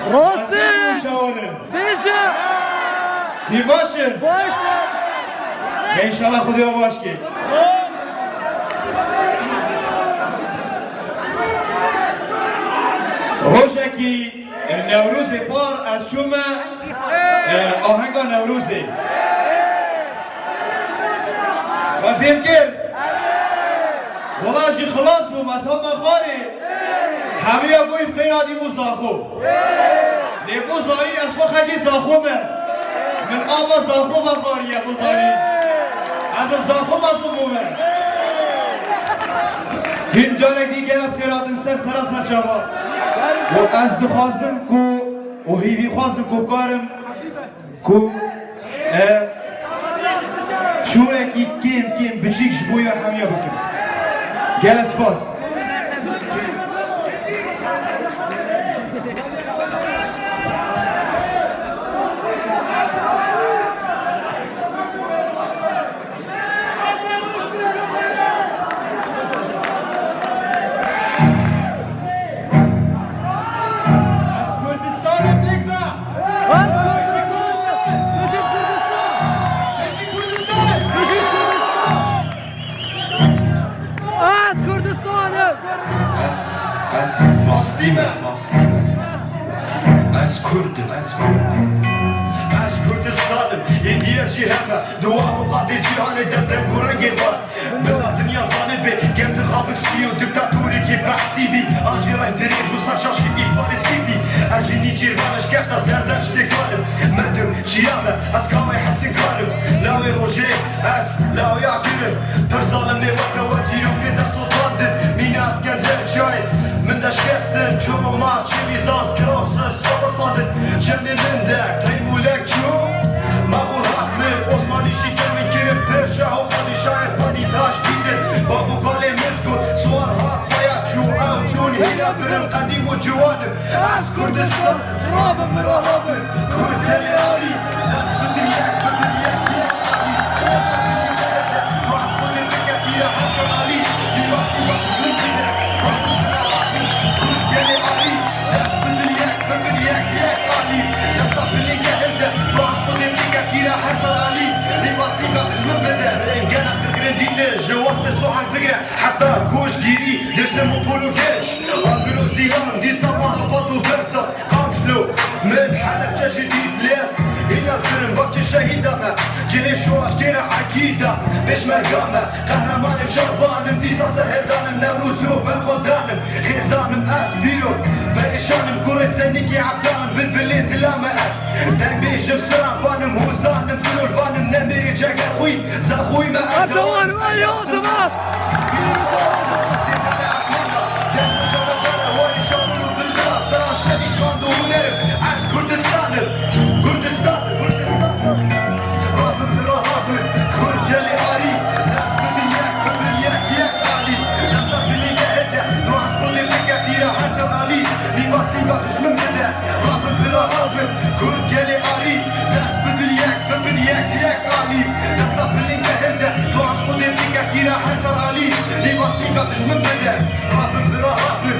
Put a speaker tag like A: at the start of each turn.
A: راسته بیشه
B: دی باشن
A: باشه
B: انشالله خدا باش که روشکی نوروز پار از شما آهنگا نوروزه وفهم کرد ولاشی خلاص بو مصاب مخاری همه گویم خیر آدی بو زاخو نبو زارین از ما خیلی زاخومه من آبا زاخو مخاریه بو زارین از زاخو مصابومه هین جانک دی گرب کرادن سر جواب و از دخواستم کو و هیوی خواستم کو کارم کو شورکی کم بچیک شبویا همیا بکن گل سپاس
C: از کردستانم این دیشی همه دوام و قاطی جیانه دردم گرنگی بار بلا دنیا زانه بی گرد خوابک سپی و دکتاتوری که بحثی بی آنجی رای دریج و سرشاشی بی فارسی بی ارجینی جیرانش گرد از زردنش دکانم مردم چیامه از کامه حسین کارم لاوی روژه از لاوی عبیرم پر ظالم نیوکه و تیرو کنده سلطان دن مین از گرده جای من دشکستن چونو ما چه میزانس کلاسس فتا ساندن چندین دندک تیمولک چو مغول حق من عثمانی شکر من گرم پرشه و خانی شاید خانی داشت دیدن با وکاله من کن سوار حق باید چو او چون هیلا فرم قدیم و جوانم از کردستان رابم راهابم کرد دلی آری دست بدن یک بدن یک آلی دست بدن یک بدن دعف بدن بگه دیره حجان آلی دیواسی با من دیده حتى كوش ديري دسمو بولوكاش اقرو زيان دي صباح بطو فرصة قامشلو من حالك جديد لاس هنا الفيلم وقت الشهيدة جيلي شو اشكينا عقيدة باش مرقامة قهرمان بشرفان دي صاصر هدان نوروزو بالخدان خيزان مقاس بيرو بريشان كوري سنيكي عبدان بالبلين لا مقاس تنبيش بسرعة فانم هوزان بلول فانم نميري جاك اخوي زاخوي ما
A: أدوان واليوزمات
C: حجر علي لباسي قدش من بدأ رابن برا رابن